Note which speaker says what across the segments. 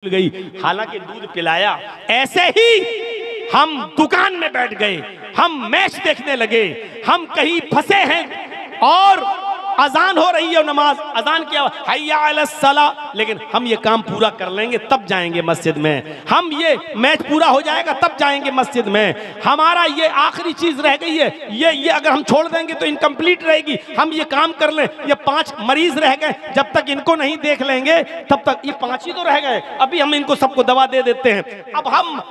Speaker 1: गई, हालांकि दूध पिलाया। ऐसे ही हम दुकान में बैठ गए, हम मैच देखने लगे, हम कहीं फंसे हैं और अजान हो रही है, नमाज अजान किया हय्या अलस सला, लेकिन हम ये काम पूरा कर लेंगे तब जाएंगे मस्जिद में, हम ये मैच पूरा हो जाएगा तब जाएंगे मस्जिद में, हमारा ये आखिरी चीज रह गई है, ये अगर हम छोड़ देंगे तो इनकम्प्लीट रहेगी, हम ये काम कर लें। ये 5 मरीज रह गए, जब तक इनको नहीं देख लेंगे तब तक, ये 5 ही तो रह गए, अभी हम इनको सबको दवा दे देते हैं। अब हम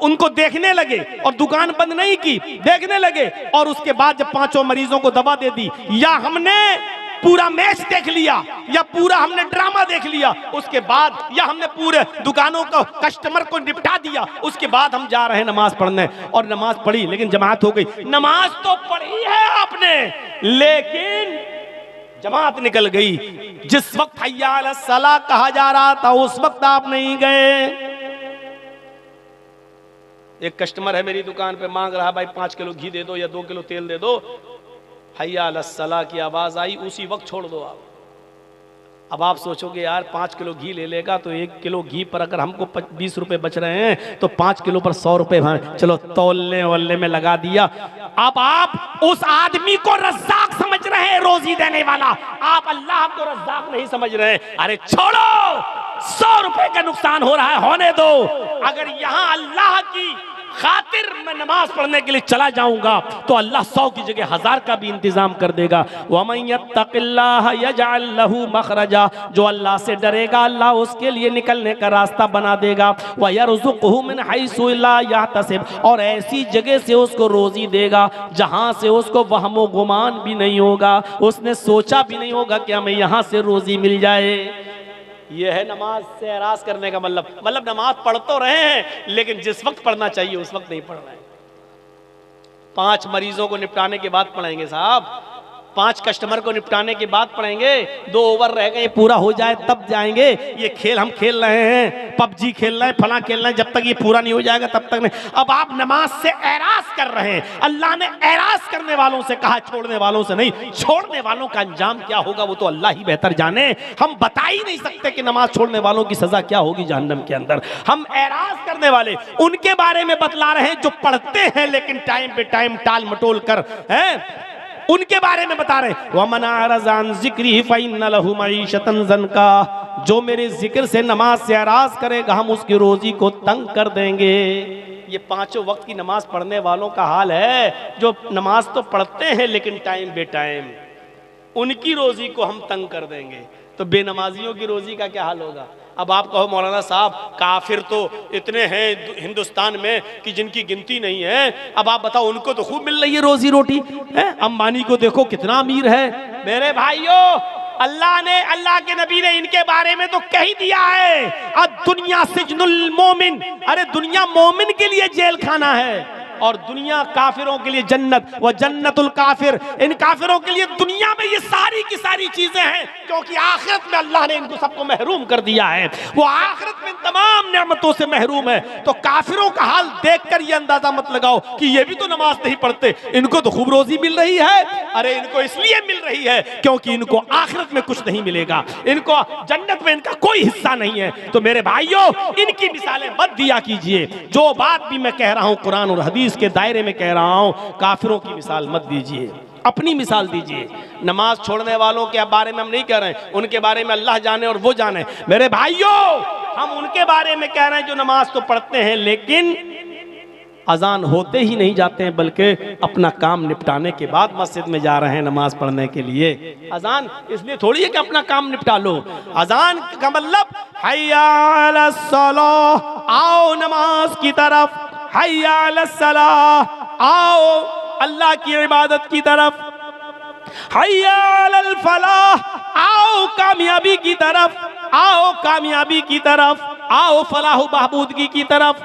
Speaker 1: उनको देखने लगे और दुकान बंद नहीं की, देखने लगे और उसके बाद जब 5 मरीजों को दवा दे दी, या हमने पूरा मैच देख लिया या पूरा हमने ड्रामा देख लिया, उसके बाद या हमने पूरे दुकानों को कस्टमर को निपटा दिया, उसके बाद हम जा रहे हैं नमाज पढ़ने। और नमाज पढ़ी लेकिन जमात हो गई, नमाज तो पढ़ी है आपने लेकिन जमात निकल गई। जिस वक्त हय्या अलस सलाह कहा जा रहा था उस वक्त आप नहीं गए। एक कस्टमर है मेरी दुकान पे, मांग रहा भाई 5 किलो घी दे दो या 2 किलो तेल दे दो, हय्या अलस सलाह की आवाज आई, उसी वक्त छोड़ दो आप। अब आप सोचोगे यार 5 किलो घी ले लेगा तो 1 किलो घी पर अगर हमको 20 रुपए बच रहे हैं तो 5 किलो पर 100 रुपए, चलो तौलने वल्ले में लगा दिया। अब आप उस आदमी को रज़्ज़ाक समझ रहे हैं, रोजी देने वाला, आप अल्लाह को रज़्ज़ाक नहीं समझ रहे। अरे छोड़ो, 100 रुपए का नुकसान हो रहा है, होने दो। अगर यहां अल्लाह की खातिर मैं नमाज पढ़ने के लिए चला जाऊंगा तो अल्लाह 100 की जगह 1000 का भी इंतजाम कर देगा। वमन यत्तक़िल्लाह यजअल लहू मखरजा, जो अल्लाह से डरेगा अल्लाह उसके लिए निकलने का रास्ता बना देगा। व यरज़ुक़हु मिन हैसु ला यहतसिब, और ऐसी जगह से उसको रोजी देगा जहां से उसको वहमो गुमान भी नहीं होगा, उसने सोचा भी नहीं होगा कि हमें यहां से रोजी मिल जाए। यह है नमाज से एराज करने का मतलब नमाज पढ़ तो रहे हैं लेकिन जिस वक्त पढ़ना चाहिए उस वक्त नहीं पढ़ रहे हैं। 5 मरीजों को निपटाने के बाद पढ़ेंगे साहब, 5 कस्टमर को निपटाने के बाद पढ़ेंगे, 2 ओवर रह गए पूरा हो जाए तब जाएंगे। ये खेल हम खेल रहे हैं, पबजी खेल रहे हैं, फला खेल रहे हैं, जब तक ये पूरा नहीं हो जाएगा तब तक नहीं। अब आप नमाज से एराज कर रहे हैं, अल्लाह ने एराज करने वालों से कहा, छोड़ने वालों से नहीं। छोड़ने वालों का अंजाम क्या होगा वो तो अल्लाह ही बेहतर जाने, हम बता ही नहीं सकते कि नमाज छोड़ने वालों की सजा क्या होगी जहन्नम के अंदर। हम एराज करने वाले उनके बारे में बतला रहे हैं जो पढ़ते हैं लेकिन टाइम पे टाइम टाल मटोल कर, हैं उनके बारे में बता रहे हैं। वमन अरज़ अन ज़िक्री फ़इन्न लहू मईशतन ज़नका, जो मेरे जिक्र से नमाज से एराज करेगा हम उसकी रोजी को तंग कर देंगे। ये 5 वक्त की नमाज पढ़ने वालों का हाल है, जो नमाज तो पढ़ते हैं लेकिन टाइम बे टाइम, उनकी रोजी को हम तंग कर देंगे। तो बेनमाजियों की रोजी का क्या हाल होगा? अब आप कहो मौलाना साहब काफिर तो इतने हैं हिंदुस्तान में कि जिनकी गिनती नहीं है, अब आप बताओ उनको तो खूब मिल रही है रोजी रोटी है। अंबानी को देखो कितना अमीर है। मेरे भाइयों, अल्लाह ने, अल्लाह के नबी ने इनके बारे में तो कह ही दिया है, अब दुनिया सिजनुल मोमिन, अरे दुनिया मोमिन के लिए जेल खाना है और दुनिया काफिरों के लिए जन्नत, व जन्नतुल काफिर, इन काफिरों के लिए दुनिया में ये सारी की सारी चीजें हैं, क्योंकि आखिरत में अल्लाह ने इनको सबको महरूम कर दिया है, वो आखिरत में तमाम नेमतों से महरूम है। तो काफिरों का हाल देखकर ये अंदाजा मत लगाओ कि ये भी तो नमाज नहीं पढ़ते, इनको तो खूब रोजी मिल रही है। अरे इनको इसलिए मिल रही है क्योंकि इनको आखिरत में कुछ नहीं मिलेगा, इनको जन्नत में इनका कोई हिस्सा नहीं है। तो मेरे भाइयों, इनकी मिसालें मत दिया कीजिए। जो बात भी मैं कह रहा हूं कुरान और हदीस के दायरे में कह रहा हूं, काफिरों की मिसाल मत दीजिए, अपनी मिसाल दीजिए। नमाज छोड़ने वालों के बारे में हम नहीं कह रहे हैं, उनके बारे में अल्लाह जाने और वो जाने। मेरे भाइयों, हम उनके बारे में कह रहे हैं जो नमाज तो पढ़ते हैं लेकिन अजान होते ही नहीं जाते हैं, बल्कि अपना काम निपटाने के बाद मस्जिद में जा रहे हैं नमाज पढ़ने के लिए। अजान इसलिए थोड़ी है कि अपना काम निपटा लो, अजान का मतलब हय्या अलस सलाह, आओ नमाज की तरफ, हय्या अलस सलाह, आओ अल्लाह की इबादत की तरफ, हय्या अलल फलाह, आओ कामयाबी की तरफ, आओ कामयाबी की तरफ, आओ फलाह बहबूदगी की तरफ।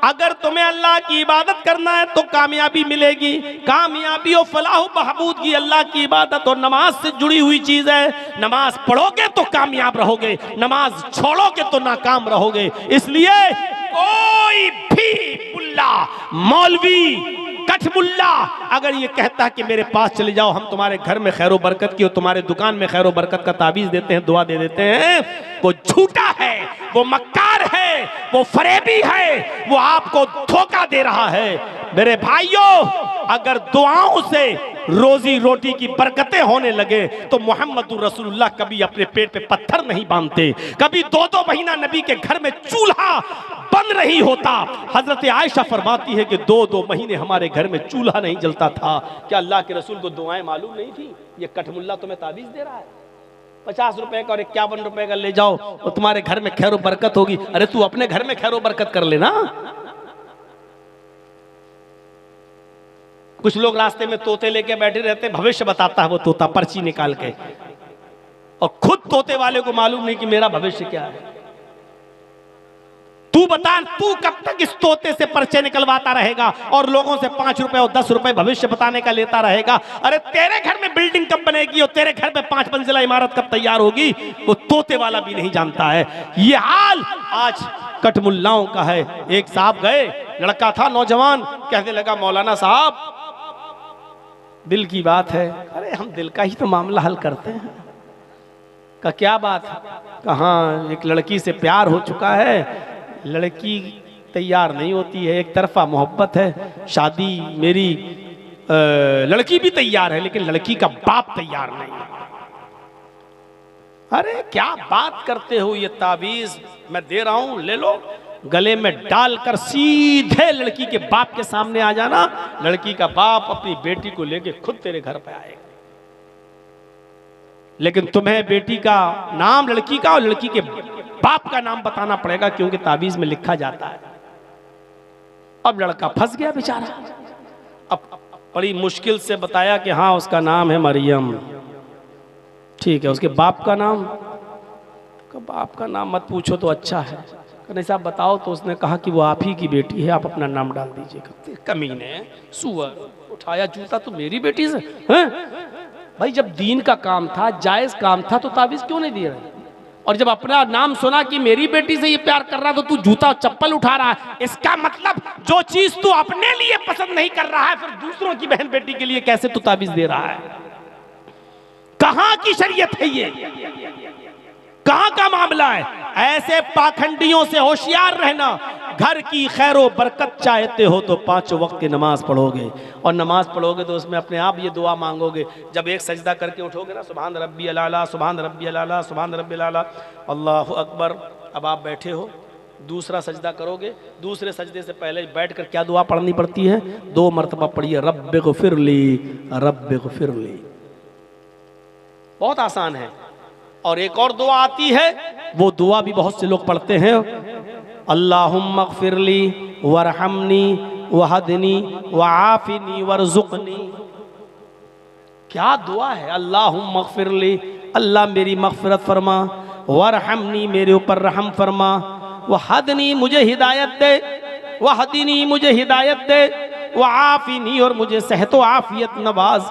Speaker 1: अगर तुम्हें अल्लाह की इबादत करना है तो कामयाबी मिलेगी। कामयाबी और फलाह बहबूदगी अल्लाह की इबादत और नमाज से जुड़ी हुई चीज है। नमाज पढ़ोगे तो कामयाब रहोगे, नमाज छोड़ोगे तो नाकाम रहोगे। इसलिए कोई भी मुल्ला, मौलवी, कठमुल्ला अगर ये कहता कि मेरे पास चले जाओ, हम तुम्हारे घर में खैर बरकत की और तुम्हारे दुकान में खैर बरकत का ताबीज देते हैं, दुआ दे देते हैं, वो झूठा है, वो मक्कार है, वो फरेबी है, वो आपको धोखा दे रहा है। मेरे भाइयों, अगर दुआओं से रोजी रोटी की बरकतें होने लगे तो मोहम्मदुर रसूलुल्लाह कभी अपने पेट पे पत्थर नहीं बांधते, कभी 2-2 महीना नबी के घर में चूल्हा बंद नहीं होता। हजरत आयशा फरमाती है कि 2-2 महीने हमारे घर में चूल्हा नहीं जलता था। क्या अल्लाह के रसूल को दुआएं मालूम नहीं थी? ये कठमुल्ला तुम्हें ताबीज दे रहा है, 50 रुपए का और 51 रुपए का ले जाओ और तुम्हारे घर में खैर बरकत होगी। अरे तू अपने घर में खैर बरकत कर लेना। कुछ लोग रास्ते में तोते लेके बैठे रहते, भविष्य बताता है वो तोता पर्ची निकाल के, और खुद तोते वाले को मालूम नहीं कि मेरा भविष्य क्या है। तू बता, तू कब तक इस तोते से पर्चे निकलवाता रहेगा और लोगों से 5 रुपए और 10 रुपए भविष्य बताने का लेता रहेगा? अरे तेरे घर में बिल्डिंग कब बनेगी और तेरे घर में 5 मंजिला इमारत कब तैयार होगी, वो तोते वाला भी नहीं जानता है। ये हाल आज कठमुल्लाओं का है। एक साहब गए, लड़का था नौजवान, कहने लगा मौलाना साहब दिल की बात है। अरे हम दिल का ही तो मामला हल करते हैं। का क्या बात है? कहाँ एक लड़की से प्यार हो चुका है, लड़की तैयार नहीं होती है, एक तरफा मोहब्बत है, शादी मेरी लड़की भी तैयार है लेकिन लड़की का बाप तैयार नहीं है। अरे क्या बात करते हो, ये ताबीज मैं दे रहा हूं, ले लो, गले में डालकर सीधे लड़की के बाप के सामने आ जाना। लड़की का बाप अपनी बेटी को लेके खुद तेरे घर पे आएगा, लेकिन तुम्हें बेटी का नाम लड़की का और लड़की के बाप का नाम बताना पड़ेगा क्योंकि ताबीज में लिखा जाता है। अब लड़का फंस गया बेचारा। अब बड़ी मुश्किल से बताया कि हाँ उसका नाम है मरियम। ठीक है, उसके बाप का नाम? बाप का नाम मत पूछो तो अच्छा है। नहीं साहब बताओ तो। उसने कहा कि वो आप ही की बेटी है, आप अपना नाम डाल दीजिएगा। कमीने, सुअर, उठाया जूता तो मेरी बेटी से हैं? भाई जब दीन का काम था, जायज काम था, तो ताबीज क्यों नहीं दिए रहे? और जब अपना नाम सुना कि मेरी बेटी से ये प्यार कर रहा तो तू जूता चप्पल उठा रहा है। इसका मतलब जो चीज तू अपने लिए पसंद नहीं कर रहा है, फिर दूसरों की बहन बेटी के लिए कैसे तू ताबीज दे रहा है? कहां की शरीयत है ये? कहां का मामला है? ऐसे पाखंडियों से होशियार रहना। घर की खैरो बरकत चाहते हो तो 5 वक्त की नमाज पढ़ोगे, और नमाज पढ़ोगे तो उसमें अपने आप ये दुआ मांगोगे। जब एक सजदा करके उठोगे ना, सुभान रब्बी अलाला, सुभान रब्बी अलाला, सुभान रब्बी अलाला, अल्लाहु अकबर। अब आप बैठे हो, दूसरा सजदा करोगे, दूसरे सजदे से पहले बैठकर क्या दुआ पढ़नी पड़ती है? 2 मरतबा पढ़िए, रब्बिग़फिरली, रब्बिग़फिरली। बहुत आसान है। और एक और दुआ आती है, वो दुआ भी बहुत से लोग पढ़ते हैं, अल्लाहुम्मा ग़फ़िरली वरहमनी वहदनी वआफ़िनी वरज़ुक़नी। क्या दुआ है? अल्लाहुम्मा ग़फ़िरली, अल्लाह मेरी मग़फ़िरत फरमा, वरहमनी मेरे ऊपर रहम फरमा, वहदनी मुझे हिदायत दे, वहदनी मुझे हिदायत दे, वआफ़िनी और मुझे सेहत व आफ़ियत नवाज,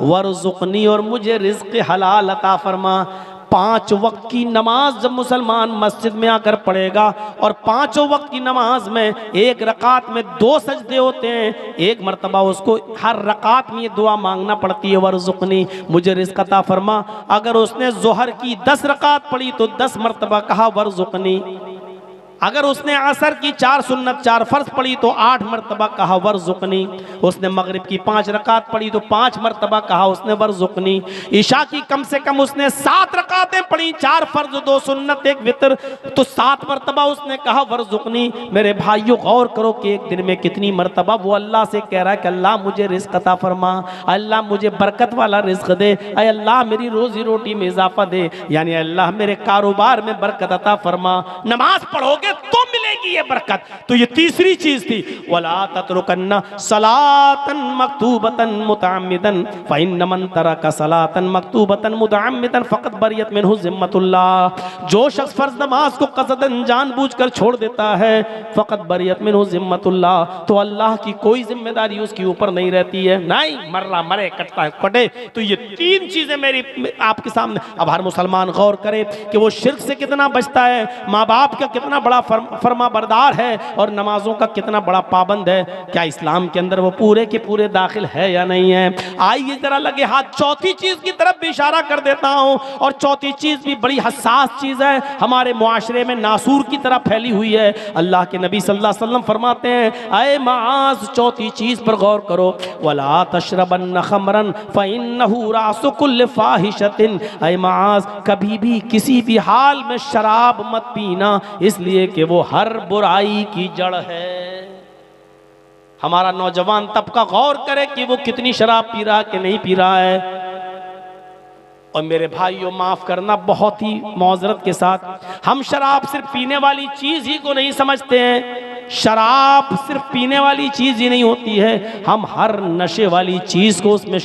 Speaker 1: वरज़ुक़नी और मुझे रिज़्क़ हलाल अता फरमा। 5 वक्त की नमाज जब मुसलमान मस्जिद में आकर पढ़ेगा, और 5 वक्त की नमाज में एक रकात में 2 सजदे होते हैं, एक मरतबा उसको हर रकात में ये दुआ मांगना पड़ती है, वरज़ुक़नी मुझे रिज़्क़ अता फरमा। अगर उसने ज़ोहर की 10 रकात पढ़ी तो 10 मरतबा कहा वरज़ुक़नी। अगर उसने असर की 4 सुन्नत 4 फर्ज पढ़ी तो 8 मरतबा कहा वरज़ुक़नी। उसने मगरिब की 5 रकात पढ़ी तो 5 मरतबा कहा उसने वरज़ुक़नी। ईशा की कम से कम उसने 7 रकातें पढ़ी, 4 फर्ज 2 सुन्नत 1 वितर, तो 7 मरतबा उसने कहा वरज़ुक़नी। मेरे भाइयों गौर करो कि एक दिन में कितनी मरतबा वो अल्लाह से कह रहा है कि अल्लाह मुझे रिज़्क़ अता फरमा, अल्लाह मुझे बरकत वाला रिज़्क़ दे, अय अल्लाह मेरी रोजी रोटी में इजाफा दे, यानी अल्लाह मेरे कारोबार में बरकत अता फरमा। नमाज पढ़ोगे तो मिलेगी ये बरकत। तो ये तीसरी चीज थी, वला ततरुकन्ना सलातन मक्तूबतन मुतअम्मिदन फइन्न मन तरका सलातन मक्तूबतन मुतअम्मिदन फक़द बरियत मिन्हु ज़िम्मतुल्लाह। जो शख्स फर्ज नमाज को कसदन जानबूझकर छोड़ देता है, फक़द बरियत मिन्हु ज़िम्मतुल्लाह, तो अल्लाह की कोई जिम्मेदारी उसके ऊपर नहीं रहती है। नहीं मर्रा मरे, कटता है कटे। तो ये 3 चीजें मेरी आपके सामने। अब हर मुसलमान गौर करे कि वो शिर्क से कितना बचता है, माँ बाप का कितना बड़ा फर्मा बरदार है और नमाजों का कितना बड़ा पाबंद है, क्या इस्लाम के अंदर वो पूरे के पूरे दाखिल है या नहीं है? आइए जरा लगे हाथ चौथी चीज की तरफ भी इशारा कर देता हूं, और चौथी चीज भी बड़ी हसास चीज है, हमारे मुआशरे में नासूर की तरह फैली हुई है। अल्लाह के नबी सल्लल्लाहु अलैहि वसल्लम फरमाते हैं, ऐ माज चौथी चीज पर गौर करो, वला तशरबन्न खमरन फइन्नहु रासु कुल्ल फाहिशतिन। ऐ माज कभी भी किसी भी हाल में शराब मत पीना, इसलिए कि वो हर बुराई की जड़ है। हमारा नौजवान तबका गौर करे कि वो कितनी शराब पी रहा कि नहीं पी रहा है। और मेरे भाइयों माफ करना, बहुत ही मौजरत के साथ, हम शराब सिर्फ पीने वाली चीज ही को नहीं समझते हैं। शराब सिर्फ पीने वाली चीज ही नहीं होती है, हम हर नशे वाली चीज को उसमें